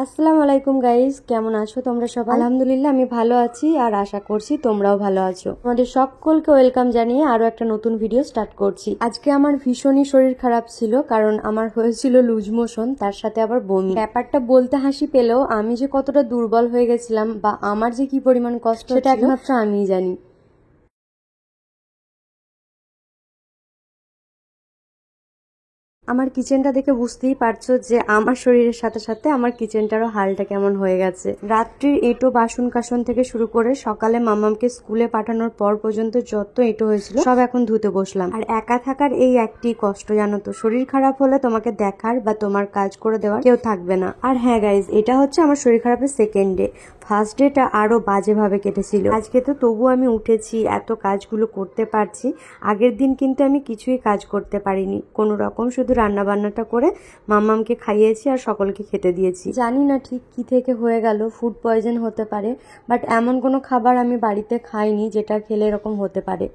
আসসালামু আলাইকুম গাইস, কেমন আছো তোমরা সবাই? আলহামদুলিল্লাহ আমি ভালো আছি আর আশা করছি তোমরাও ভালো আছো। তোমাদের সকলকে ওয়েলকাম জানিয়ে আরো একটা নতুন ভিডিও স্টার্ট করছি। আজকে আমার ভীষণই শরীর খারাপ ছিল, কারণ আমার হয়েছিল লুজ মোশন, তার সাথে আবার বমি। ব্যাপারটা বলতে হাসি পেলেও আমি যে কতটা দুর্বল হয়ে গেছিলাম বা আমার যে কি পরিমাণ কষ্ট সেটা একমাত্র আমিই জানি। আমার কিচেনটা দেখে বুঝতেই পারছো যে আমার শরীরের সাথে সাথে আমার কিচেনটারও হালটা কেমন হয়ে গেছে। রাত্রির এঁটো বাসন কাসন থেকে শুরু করে সকালে মামামকে স্কুলে পাঠানোর পর পর্যন্ত যত এঁটো হয়েছিল সব এখন ধুতে বসলাম। আর একা থাকার এই একটি কষ্ট, জানো তো, শরীর খারাপ হলে তোমাকে দেখার বা তোমার কাজ করে দেওয়ার কেউ থাকবে না। আর হ্যাঁ গাইজ, এটা হচ্ছে আমার শরীর খারাপের সেকেন্ড ডে। ফার্স্ট ডেটা আরো বাজেভাবে কেটেছিল। আজকে তো তবু আমি উঠেছি, এত কাজগুলো করতে পারছি। আগের দিন কিন্তু আমি কিছুই কাজ করতে পারিনি, কোনো রকম শুধু রান্না বান্নাটা করে মাম্মামকে খাইয়েছি আর সকলকে খেতে দিয়েছি। জানি না ঠিক কি থেকে হয়ে গেল, ফুড পয়জন হতে পারে, বাট এমন কোনো খাবার আমি বাড়িতে খাইনি যেটা খেলে এরকম হতে পারে।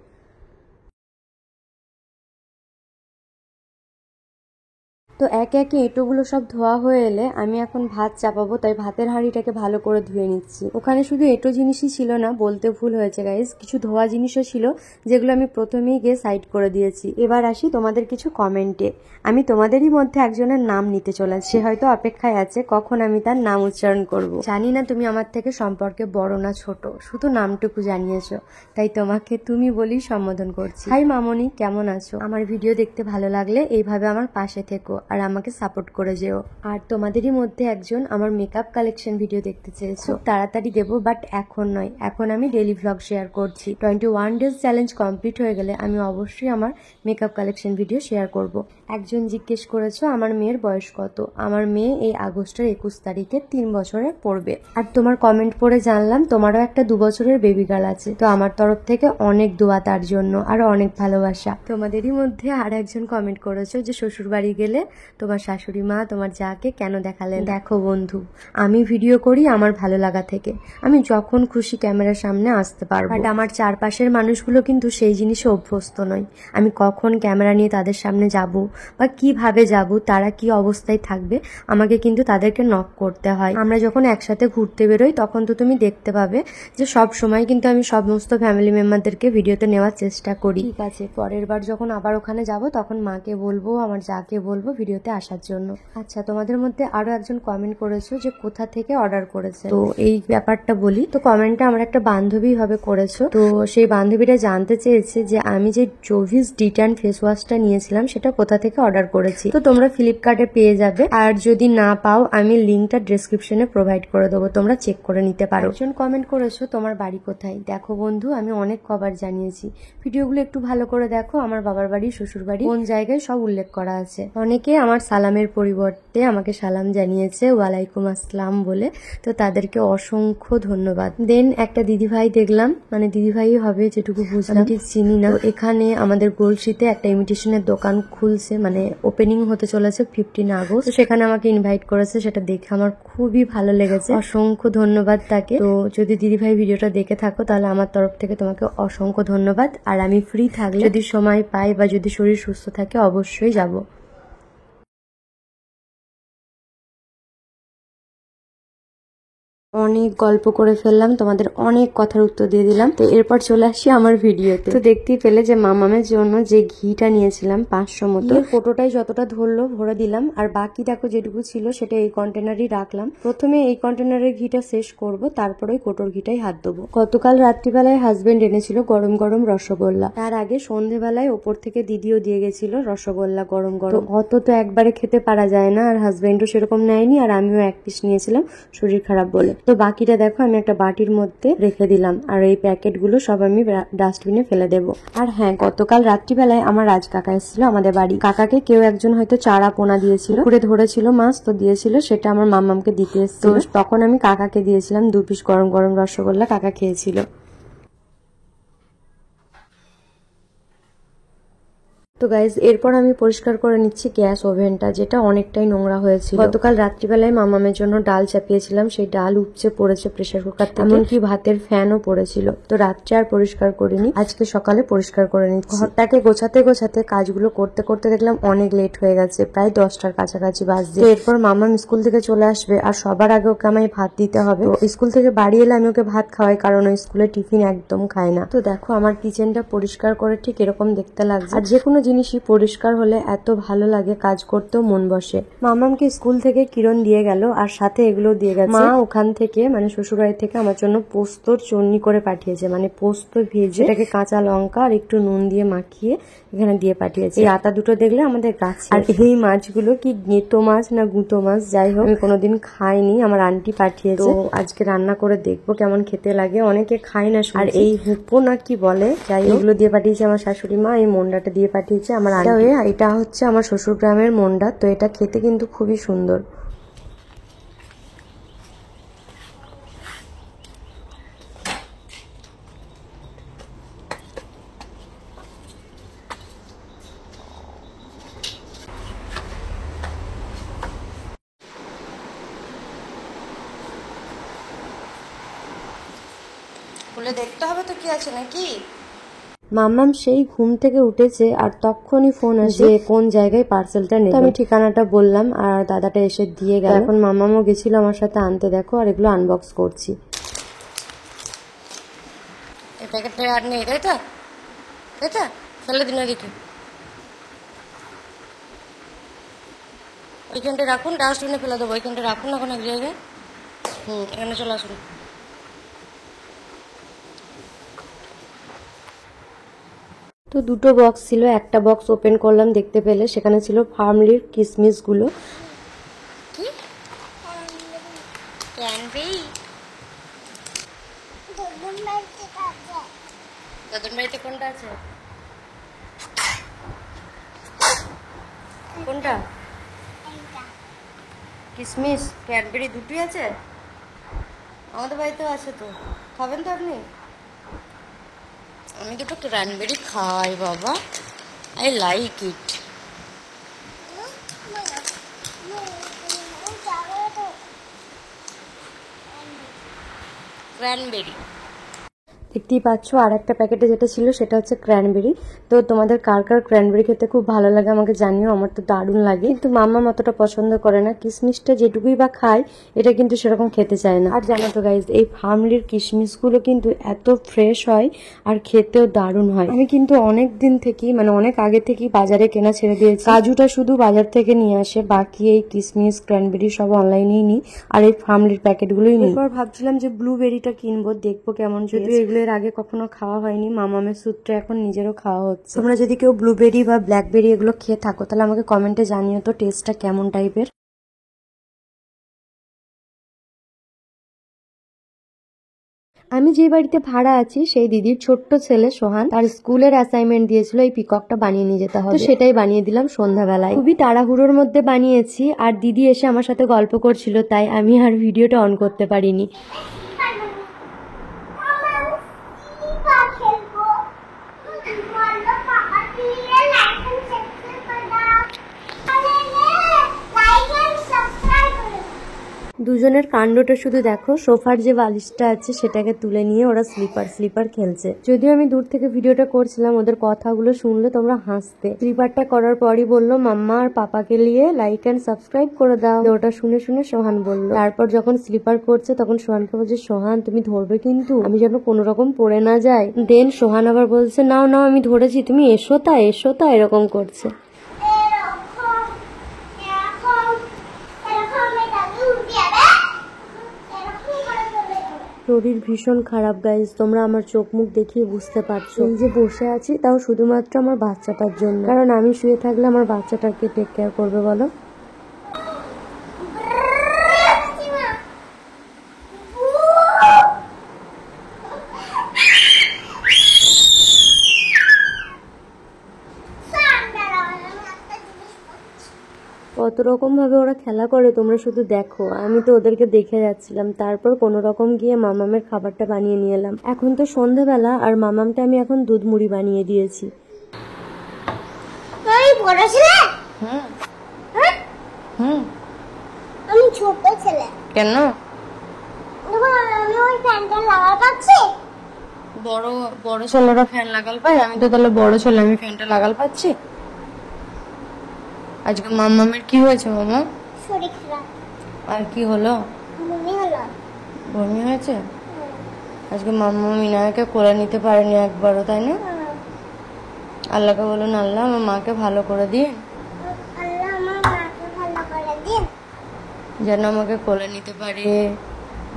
তো একে একে এঁটোগুলো সব ধোয়া হয়ে এলে আমি এখন ভাত চাপাবো, তাই ভাতের হাঁড়িটাকে ভালো করে ধুয়ে নিচ্ছি। ওখানে শুধু এঁটো জিনিসই ছিল না, বলতে ভুল হয়েছে গাইজ, কিছু ধোয়া জিনিসও ছিল যেগুলো আমি প্রথমেই গিয়ে সাইড করে দিয়েছি। এবার আসি তোমাদের কিছু কমেন্টে। আমি তোমাদেরই মধ্যে একজনের নাম নিতে চলেছি, সে হয়তো অপেক্ষায় আছে কখন আমি তার নাম উচ্চারণ করব। জানি না তুমি আমার থেকে সম্পর্কে বড় না ছোট, শুধু নামটুকু জানিয়েছো, তাই তোমাকে তুমি বলেই সম্বোধন করছি। হাই মামনি, কেমন আছো? আমার ভিডিও দেখতে ভালো লাগলে এইভাবে আমার পাশে থেকো আর আমাকে সাপোর্ট করে যেও। আর তোমাদেরই মধ্যে একজন আমার মেকআপ কালেকশন ভিডিও দেখতে চেয়েছো, তাড়াতাড়ি দেবো, বাট এখন নয়, এখন আমি ডেইলি ভ্লগ শেয়ার করছি। 21 ডেজ চ্যালেঞ্জ কমপ্লিট হয়ে গেলে আমি অবশ্যই আমার মেকআপ কালেকশন ভিডিও শেয়ার করব। একজন জিজ্ঞেস করেছো আমার মেয়ের বয়স কত। আমার মেয়ে এই আগস্টের 21 তারিখে 3 বছরে পড়বে। আর তোমার কমেন্ট পড়ে জানলাম তোমারও একটা 2 বছরের বেবি গার্ল আছে, তো আমার তরফ থেকে অনেক দোয়া তার জন্য আর অনেক ভালোবাসা। তোমাদেরই মধ্যে আর একজন কমেন্ট করেছো যে শ্বশুর বাড়ি গেলে তোমার শাশুড়ি মা তোমার যাকে কেন দেখালেন। দেখো বন্ধু, আমি ভিডিও করি আমার ভালো লাগা থেকে, আমি যখন খুশি ক্যামেরার সামনে আসতে পারবো, বাট আমার চারপাশের মানুষগুলো কিন্তু সেই জিনিসে অভ্যস্ত নয়। আমি কখন ক্যামেরা নিয়ে তাদের সামনে যাব বা কিভাবে যাব, তারা কি অবস্থায় থাকবে, আমাকে কিন্তু তাদেরকে নক করতে হয়। আমরা যখন একসাথে ঘুরতে বেরোই তখন তো তুমি দেখতে পাবে যে সব সময় কিন্তু আমি সমস্ত ফ্যামিলি মেম্বারদেরকে ভিডিওতে নেওয়ার চেষ্টা করি। ঠিক আছে, পরের বার যখন আবার ওখানে যাব তখন মাকে বলবো, আমার যাকে বলবো ভিডিওতে আসার জন্য। আচ্ছা, তোমাদের মধ্যে আরো একজন কমেন্ট করেছো যে কোথা থেকে অর্ডার করেছে, তো এই ব্যাপারটা বলি। তো কমেন্টটা আমার একটা বান্ধবী ভাবে করেছো, তো সেই বান্ধবীটা জানতে চেয়েছে যে আমি যে জোভিস ডিটান ফেস ওয়াশটা নিয়েছিলাম সেটা কোথা থেকে অর্ডার করেছি। তো তোমরা ফ্লিপকার্টে পেয়ে যাবে, আর যদি না পাও আমি লিঙ্কটা ডেসক্রিপশনে প্রোভাইড করে দেবো, তোমরা চেক করে নিতে পারো। একজন কমেন্ট করেছো তোমার বাড়ি কোথায়। দেখো বন্ধু, আমি অনেক কবার জানিয়েছি, ভিডিওগুলো একটু ভালো করে দেখো, আমার বাবার বাড়ি শ্বশুর বাড়ি কোন জায়গায় সব উল্লেখ করা আছে। অনেকে আমার সালামের পরিবর্তে আমাকে সালাম জানিয়েছে ওয়ালাইকুম আসসালাম বলে, তো তাদেরকে অসংখ্য ধন্যবাদ। দেন একটা দিদিভাই দেখলাম, মানে দিদিভাই হবে যেটুকু বুঝলাম, ঠিক চিনি না। এখানে আমাদের গলসিতে একটা ইমিটেশনের দোকান খুলছে, মানে ওপেনিং হতে চলেছে 15 আগস্ট, সেখানে আমাকে ইনভাইট করেছে, সেটা দেখে আমার খুবই ভালো লেগেছে, অসংখ্য ধন্যবাদ তাকে। তো যদি দিদিভাই ভিডিওটা দেখে থাকো তাহলে আমার তরফ থেকে তোমাকে অসংখ্য ধন্যবাদ। আর আমি ফ্রি থাকলে, যদি সময় পাই বা যদি শরীর সুস্থ থাকে, অবশ্যই যাব। অনেক গল্প করে ফেললাম, তোমাদের অনেক কথার উত্তর দিয়ে দিলাম, তো এরপর চলে আসি আমার ভিডিওতে। তো দেখতেই পেলে যে মামামের জন্য যে ঘিটা নিয়েছিলাম 500 মতো, ফটোটাই যতটা ধরলো ভরে দিলাম, আর বাকি দেখো যেটুকু ছিল সেটা এই কন্টেনারই রাখলাম। প্রথমে এই কন্টেনারের ঘিটা শেষ করব, তারপরে ওই কোটোর ঘিটাই হাত দেবো। গতকাল রাত্রিবেলায় হাজবেন্ড এনেছিল গরম গরম রসগোল্লা, তার আগে সন্ধেবেলায় ওপর থেকে দিদিও দিয়ে গেছিল রসগোল্লা গরম গরম। অত তো একবারে খেতে পারা যায় না, আর হাজবেন্ডও সেরকম নেয়নি, আর আমিও 1 পিস নিয়েছিলাম শরীর খারাপ বলে। তো বাকিটা দেখো আমি একটা বাটির মধ্যে রেখে দিলাম, আর এই প্যাকেটগুলো সব আমি ডাস্টবিনে ফেলে দেব। আর হ্যাঁ, গতকাল রাত্রিবেলায় আমার রাজ কাকা এসেছিল আমাদের বাড়ি। কাকাকে কেউ একজন হয়তো চারা পোনা দিয়েছিল, পুকুরে ধরেছিল মাছ, তো দিয়েছিল, সেটা আমার মাম্মামকে দিতে এসেছিল। তখন আমি কাকাকে দিয়েছিলাম 2 পিস গরম গরম রসগোল্লা, কাকা খেয়েছিল। তো গাইজ এরপর আমি পরিষ্কার করে নিচ্ছি গ্যাস ওভেনটা, যেটা অনেকটাই নোংরা হয়েছিল। গতকাল রাত্রিবেলায় মামামের জন্য ডাল চাপিয়েছিলাম, সেই ডাল উপচে পড়েছে প্রেসার কুকার থেকে, এমনকি ভাতের ফ্যানও পড়েছিল। তো রাত্রে আর পরিষ্কার করিনি, আজকে সকালে পরিষ্কার করে নিচ্ছি। ঘরটাকে গোছাতে গোছাতে কাজগুলো করতে করতে দেখলাম অনেক লেট হয়ে গেছে, প্রায় 10টার কাছাকাছি বাজছে। এরপর মামাম স্কুল থেকে চলে আসবে, আর সবার আগে ওকে আমায় ভাত দিতে হবে। স্কুল থেকে বাড়ি এলে আমি ওকে ভাত খাওয়াই, কারণ ওই স্কুলে টিফিন একদম খায় না। তো দেখো আমার কিচেনটা পরিষ্কার করে ঠিক এরকম দেখতে লাগছে। আর যে কোনো জিনিসই পরিষ্কার হলে এত ভালো লাগে, কাজ করতেও মন বসে। মামামকে স্কুল থেকে কিরণ দিয়ে গেল, আর সাথে এগুলো দিয়ে গেছে। মা ওখান থেকে মানে শ্বশুরবাড়ি থেকে আমার জন্য পোস্তর চটনি করে পাঠিয়েছে, মানে পোস্ত ভেজে এটাকে কাঁচা লঙ্কা আর একটু নুন দিয়ে মাখিয়ে এখানে দিয়ে পাঠিয়েছে। এই আতা দুটো দেখলে আমাদের গাছে। আর এই মাছগুলো কি গেঁতো মাছ না গুঁতো মাছ, যাই হোক আমি কোনোদিন খাইনি, আমার আন্টি পাঠিয়েছে। তো আজকে রান্না করে দেখবো কেমন খেতে লাগে। অনেকে খায় না, আর এই হুপো না কি বলে, যাই হোক এগুলো দিয়ে পাঠিয়েছে আমার শাশুড়ি মা। এই মন্ডাটা দিয়ে পাঠিয়েছে আমার আন্টি। এটা হচ্ছে আমার শ্বশুর গ্রামের মন্ডা, তো এটা খেতে কিন্তু খুবই সুন্দর। খুলে দেখতে হবে তো কি আছে নাকি। মাম্মাম সেই ঘুম থেকে উঠেছে, আর তখনই ফোন আসে কোন জায়গায় পার্সেলটা নেবে। আমি ঠিকানাটা বললাম, আর দাদাটা এসে দিয়ে গেল। এখন মাম্মামও গেছিল আমার সাথে আনতে। দেখো আর এগুলো আনবক্স করছি। এই প্যাকেটটা আর নেই, তাই তো? তাই তো, ফেলে দিন ওইদিকে। ওইখানটা রাখুন, ডাস্টবিনে ফেলে দেবো। ওইখানটা রাখুন এখন এক জায়গায়। এখানে চলে আসুন। তো দুটো বক্স ছিল, একটা বক্স ওপেন করলাম, দেখতে পেলে সেখানে ছিল ফার্মলির কিসমিস গুলো। কি দাদুর বাড়িতে কোনটা আছে? কোনটা? কিসমিস ক্যাডবেরি দুটোই আছে? আমাদের বাড়িতেও আছে তো, খাবেন তো আপনি? আমি দুটো ক্র্যানবেরি খাই বাবা, আই লাইক ইট। ক্র্যানবেরি দেখতেই পাচ্ছ। আর একটা প্যাকেটে যেটা ছিল সেটা হচ্ছে ক্র্যানবেরি। তো তোমাদের কার কার ক্র্যানবেরি খেতে খুব ভালো লাগে আমাকে জানিও, আমার তো দারুণ লাগে। কিন্তু মাম্মা অতটা পছন্দ করে না, কিশমিশটা যেটুকুই বা খায় এটা কিন্তু সেরকম খেতে চায় না। আর জানো তো গাইজ, এই ফার্মলির কিশমিশগুলো কিন্তু এত ফ্রেশ হয় আর খেতেও দারুণ হয়। আমি কিন্তু অনেক দিন থেকেই মানে অনেক আগে থেকেই বাজারে কেনা ছেড়ে দিয়েছি। কাজুটা শুধু বাজার থেকে নিয়ে আসে, বাকি এই কিশমিশ ক্র্যানবেরি সব অনলাইনেই নিই, আর এই ফার্মলির প্যাকেটগুলোই নিই। এরপর ভাবছিলাম যে ব্লুবেরিটা কিনবো, দেখবো কেমন, যদিও এগুলো এর আগে কখনো খাওয়া হয়নি। মামামের সূত্রে এখন নিজেরও খাওয়া হচ্ছে। তোমরা যদি কেউ ব্লুবেরি বা ব্ল্যাকবেরি এগুলো খেয়ে থাকো তাহলে আমাকে কমেন্টে জানিও তো টেস্টটা কেমন টাইপের। আমি যে বাড়িতে ভাড়া আছি সেই দিদির ছোট্ট ছেলে সোহান, তার স্কুলের অ্যাসাইনমেন্ট দিয়েছিল এই পিককটা বানিয়ে নিয়ে যেতে হবে, তো সেটাই বানিয়ে দিলাম সন্ধ্যাবেলায়। খুবই তাড়াহুড়োর মধ্যে বানিয়েছি, আর দিদি এসে আমার সাথে গল্প করছিল, তাই আমি আর ভিডিওটা অন করতে পারিনি। দুজনের কাণ্ডটা শুধু দেখো, সোফার যে বালিশটা আছে সেটাকে তুলে নিয়ে ওরা স্লিপার খেলছে। যদিও আমি দূর থেকে ভিডিওটা করছিলাম, ওদের কথাগুলো শুনলে তোমরা হাসতে। স্লিপারটা করার পরই বললো মাম্মা আর পাপাকে নিয়ে লাইক এন্ড সাবস্ক্রাইব করে দাও। ওটা শুনে শুনে সোহান বলল। তারপর যখন স্লিপার করছে তখন সোহানকে বলছে, সোহান তুমি ধরবে কিন্তু, আমি যেন কোনো রকম পড়ে না যাই। দেন সোহান আবার বলছে, নাও নাও আমি ধরেছি, তুমি এসো তা এরকম করছে। শরীর ভীষণ খারাপ গাইজ, তোমরা আমার চোখ মুখ দেখিয়ে বুঝতে পারছো। এই যে বসে আছি তাও শুধুমাত্র আমার বাচ্চাটার জন্য, কারণ আমি শুয়ে থাকলে আমার বাচ্চাটাকে টেক কেয়ার করবে বলো। কত রকম ভাবে ওরা খেলা করে তোমরা শুধু দেখো। আমি তো ওদেরকে দেখে যাচ্ছিলাম, তারপর কোনো রকম গিয়ে মামামের খাবারটা বানিয়ে নিয়ে এলাম। এখন তো সন্ধ্যাবেলা, আর মামামকে আমি এখন দুধ মুড়ি বানিয়ে দিয়েছি। বড় ছেলে? হুম হ্যাঁ? হুম আমি ছোট ছেলে। কেন? দেখো আমি ওই ফ্যানটা লাগাতে পাচ্ছি। বড় বড় ছেলেরা ফ্যান লাগাল পায়, আমি তো তাহলে বড় ছেলে, আমি ফ্যানটা লাগাল পাচ্ছি। আজকে মাম্মামের কি হয়েছে মামা? শরীর খারাপ, আর কি হলো? বমি হলো। বমি হয়েছে? আজকে মাম্মা মিনাকে কোলে নিতে পারেনি একবারও, তাই না? আল্লাহকে বলুন, আল্লাহ আমার মাকে ভালো করে দিন, আল্লাহ আমার মাকে ভালো করে দিন। যেন আমাকে কোলে নিতে পারে,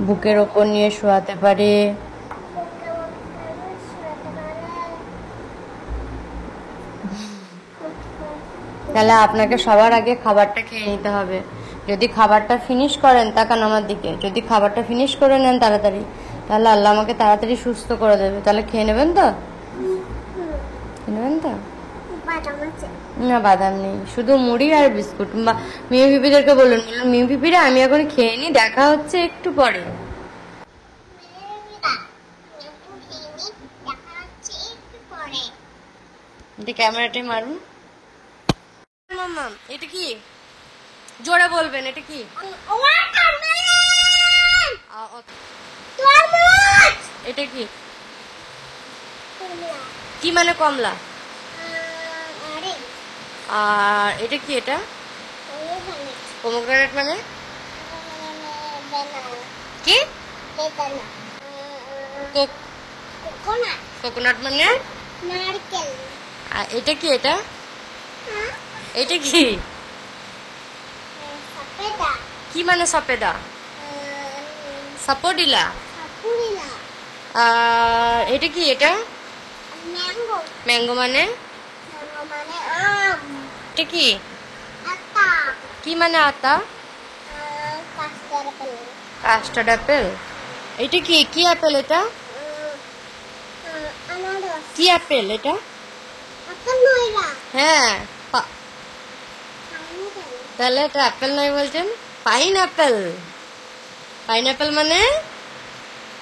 বুকের ওপর নিয়ে শোয়াতে পারে। বুকে বুকে শুতে পারে। তাহলে আপনাকে সবার আগে খাবারটা খেয়ে নিতে হবে। যদি খাবারটা ফিনিশ করেন, তাকান আমার দিকে, যদি খাবারটা ফিনিশ করে নেন তাড়াতাড়ি, তাহলে আল্লাহ আমাকে তাড়াতাড়ি সুস্থ করে দেবে। তাহলে খেয়ে নেবেন তো? খেয়ে নেবেন তো? বাদাম আছে। না, বাদাম নেই, শুধু মুড়ি আর বিস্কুট। মেয়ে পিপিদেরকে বলুন, মেয়ে পিপিরা আমি এখন খেয়ে নি, দেখা হচ্ছে একটু পরে। ক্যামেরাটাই মারুন। মাম্মাম, এটা কি? জোরে বলবেন, এটা কি? এটা কি? কি মানে কমলা? আর এটা কি? এটা পোমোগ্রানেট মানে কি? কোকোনাট মানে? নারকেল। আর এটা কি? এটা এটা কি? সফেদা। কি মানে সফেদা? সাপোডিলা। সাপুরিলা। আর এটা কি? এটা ম্যাঙ্গো। ম্যাঙ্গো মানে? ম্যাঙ্গো মানে আম। এটা কি? আতা। কি মানে আতা? Custard apple. Custard apple. এটা কি? কি অ্যাপেল এটা? আনারস। কি অ্যাপেল এটা? আপেল নয়রা। হ্যাঁ, পাইনাপেল। তাহলে এটা অ্যাপেল নয় বলছেন? পাইনঅ্যাপেল। পাইনঅ্যাপেল মানে?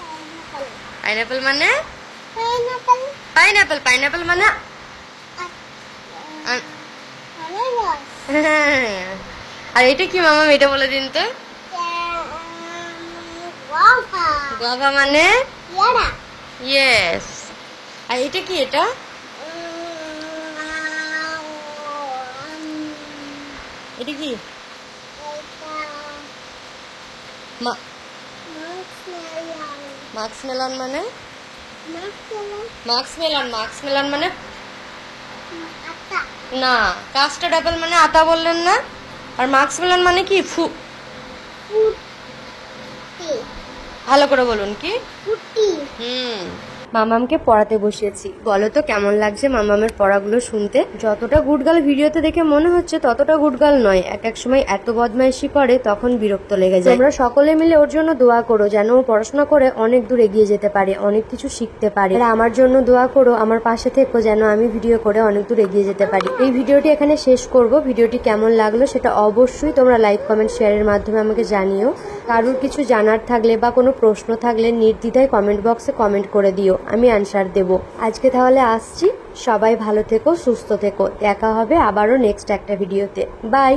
পাইনাপেল। পাইনঅ্যাপেল মানে? পাইনাপেল। পাইনঅ্যাপেল। পাইনঅ্যাপেল মানে? আনারস। আর এটা কি মামা, এটা বলে দিন তো। গুয়াভা। গুয়াভা মানে? পেয়ারা। ইয়েস। আর এটা কি? এটা এটা কি? মার্কস মেলন মানে? মার্কস মেলন মানে? আতা। না, কাস্টার্ড অ্যাপেল মানে আতা বললেন না? আর মার্কস মেলন মানে কি? ফুটি। ভালো করে বলুন, কি? ফুটি। মামামকে পড়াতে বসিয়েছি। বলো তো কেমন লাগছে মামামের পড়াগুলো শুনতে? যতটা গুডগাল ভিডিওতে দেখে মনে হচ্ছে ততটা গুডগাল নয়। এক এক সময় এত বদমাইশি করে, তখন বিরক্ত লেগে যায়। তোমরা সকলে মিলে ওর জন্য দোয়া করো, যেন ও পড়াশোনা করে অনেক দূর এগিয়ে যেতে পারে, অনেক কিছু শিখতে পারে। আর আমার জন্য দোয়া করো, আমার পাশে থেকো, যেন আমি ভিডিও করে অনেক দূর এগিয়ে যেতে পারি। এই ভিডিওটি এখানে শেষ করব। ভিডিওটি কেমন লাগলো সেটা অবশ্যই তোমরা লাইক, কমেন্ট, শেয়ারের মাধ্যমে আমাকে জানিও। কারোর কিছু জানার থাকলে বা কোনো প্রশ্ন থাকলে নির্দ্বিধায় কমেন্ট বক্সে কমেন্ট করে দিও, আমি আনসার দেব। আজকে তাহলে আসছি, সবাই ভালো থেকো, সুস্থ থেকো। দেখা হবে আবারও নেক্সট একটা ভিডিওতে। বাই।